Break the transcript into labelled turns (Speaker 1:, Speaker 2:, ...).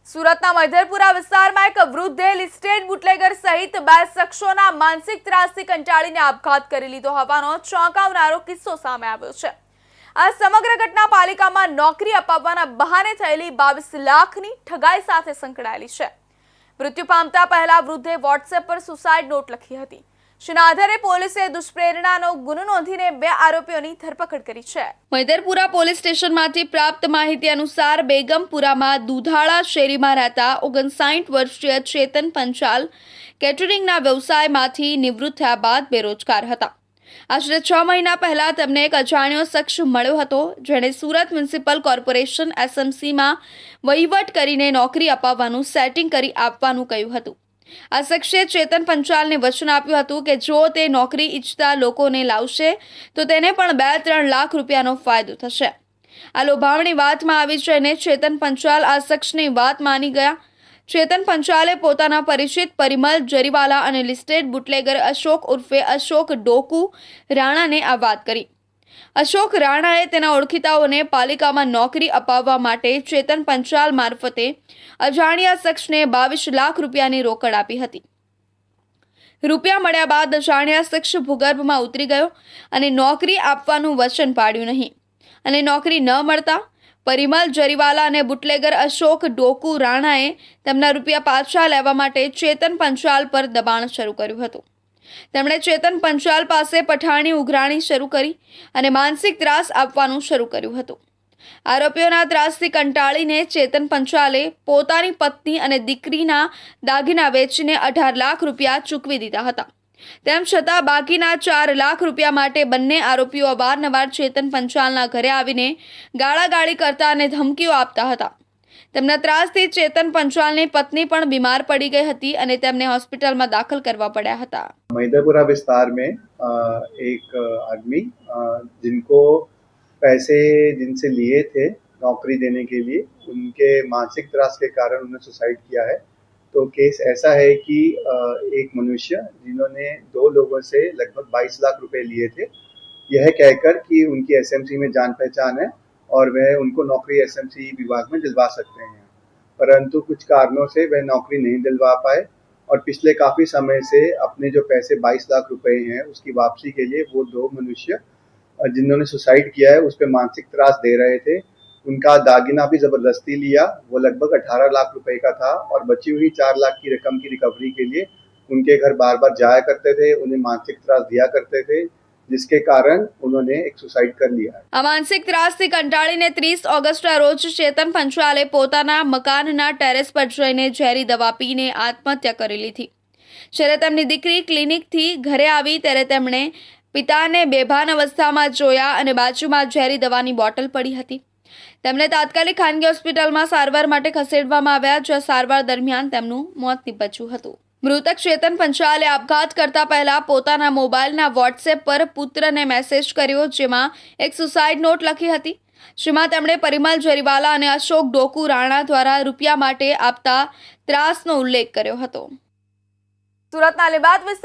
Speaker 1: સુરતના મૈધરપુરા વિસ્તારમાં એક વૃદ્ધે લિસ્ટેડ બુટલેગર સહિત બે શખ્સોના માનસિક ત્રાસથી કંટાળીને આપઘાત કરી લીધો હોવાનો ચોંકાવનારો કિસ્સો સામે આવ્યો છે। આ સમગ્ર ઘટના પાલિકામાં નોકરી અપાવવાના બહાને થયેલી 22 લાખની ઠગાઈ સાથે સંકળાયેલી છે। મૃત્યુ પામતા પહેલા વૃદ્ધે વોટ્સએપ પર સુસાઇડ નોટ લખી હતી। જેના આધારે પોલીસે દુષ્પ્રેરણાનો ગુનો નોંધીને બે આરોપીઓની ધરપકડ કરી છે। મૈધરપુરા પોલીસ સ્ટેશનમાંથી પ્રાપ્ત માહિતી અનુસાર બેગમપુરામાં દુધાળા શેરીમાં રહેતા 59 વર્ષીય ચેતન પંચાલ કેટરિંગના વ્યવસાયમાંથી નિવૃત્ત થયા બાદ બેરોજગાર હતા। આશરે 6 મહિના પહેલા તેમને એક અજાણ્યો શખ્સ મળ્યો હતો, જેણે સુરત મ્યુનિસિપલ કોર્પોરેશન એસએમસીમાં વહીવટ કરીને નોકરી અપાવવાનું સેટિંગ કરી આપવાનું કહ્યું હતું। આ શખ્સે ચેતન પંચાલને વચન આપ્યું હતું કે જો તે નોકરી ઈચ્છતા લોકોને લાવશે તો તેને પણ 2-3 લાખ રૂપિયાનો ફાયદો થશે। આ લોભામણી વાતમાં આવી જઈને ચેતન પંચાલ આ શખ્સની વાત માની ગયા। ચેતન પંચાલે પોતાના પરિચિત પરિમલ જરીવાલા અને લિસ્ટેડ બુટલેગર અશોક ઉર્ફે અશોક ડોકુ રાણાને આ વાત કરી। અશોક રાણાએ તેના ઓળખીતાઓને પાલિકામાં નોકરી અપાવવા માટે ચેતન પંચાલ મારફતે અજાણ્યા શખ્સને 22 લાખ રૂપિયાની રોકડ આપી હતી। રૂપિયા મળ્યા બાદ અજાણ્યા શખ્સ ભૂગર્ભમાં ઉતરી ગયો અને નોકરી આપવાનું વચન પાડ્યું નહીં, અને નોકરી ન મળતા પરિમલ જરીવાલા અને બુટલેગર અશોક ડોકુ રાણાએ તેમના રૂપિયા પાછા લેવા માટે ચેતન પંચાલ પર દબાણ શરૂ કર્યું હતું। તેમણે ચેતન પંચાલ પાસે પઠાણી ઉઘરાણી શરૂ કરી અને માનસિક ત્રાસ આપવાનું શરૂ કર્યું હતું। આરોપીઓના ત્રાસથી કંટાળીને ચેતન પંચાલે પોતાની પત્ની અને દીકરીના દાગીના વેચીને 18 લાખ રૂપિયા ચૂકવી દીધા હતા। તેમ છતાં બાકીના 4 લાખ રૂપિયા માટે બંને આરોપીઓ અવારનવાર ચેતન પંચાલના ઘરે આવીને ગાળાગાળી કરતા અને ધમકીઓ આપતા હતા। તેમના ત્રાસથી ચેતન પંચાલની પત્ની પણ બીમાર પડી ગઈ હતી અને તેમને હોસ્પિટલમાં દાખલ કરવા પડ્યા હતા।
Speaker 2: मैदरपुरा विस्तार में एक आदमी जिनको पैसे जिनसे लिए थे नौकरी देने के लिए, उनके मानसिक त्रास के कारण उन्होंने सुसाइड किया है। तो केस ऐसा है कि एक मनुष्य जिन्होंने 2 लोगों से लगभग 22 लाख रुपए लिए थे, यह कहकर कि उनकी एसएमसी में जान पहचान है और वह उनको नौकरी एसएमसी विभाग में दिलवा सकते हैं, परंतु कुछ कारणों से वह नौकरी नहीं दिलवा पाए और पिछले काफ़ी समय से अपने जो पैसे 22 लाख रुपए हैं उसकी वापसी के लिए वो 2 मनुष्य जिन्होंने सुसाइड किया है उस पर मानसिक त्रास दे रहे थे। उनका दागीना भी ज़बरदस्ती लिया, वो लगभग 18 लाख रुपए का था और बची हुई 4 लाख की रकम की रिकवरी के लिए उनके घर बार बार जाया करते थे, उन्हें मानसिक त्रास दिया करते थे, जिसके कारण उन्होंने एक सुसाइड कर लिया।
Speaker 1: આ માનસિક ત્રાસથી કંટાળીને 30 ઓગસ્ટના રોજ ચેતન પંચાલે પોતાના મકાનના ટેરેસ પર જઈને ઝેરી દવા પીને આત્મહત્યા કરી લીધી। જ્યારે તેમની દીકરી ક્લિનિકથી ઘરે આવી ત્યારે તેમણે પિતાને બેભાન અવસ્થામાં જોયા અને બાજુમાં ઝેરી દવાની બોટલ પડી હતી। તેમને તાત્કાલિક ખાનગી હોસ્પિટલમાં સારવાર માટે ખસેડવામાં આવ્યા, જ્યાં સારવાર દરમિયાન તેમનું મોત નીપજ્યું હતું। મૃતક ચેતન પંચાલે આપઘાત કરતા પહેલા પોતાના મોબાઈલના વોટ્સએપ પર પુત્રને મેસેજ કર્યો, જેમાં એક સુસાઇડ નોટ લખી હતી, જેમાં તેમણે પરિમલ જરીવાલા અને અશોક ડોકુ રાણા દ્વારા રૂપિયા માટે આપતા ત્રાસનો ઉલ્લેખ કર્યો હતો। સુરતના અલીબાગ વિસ્તાર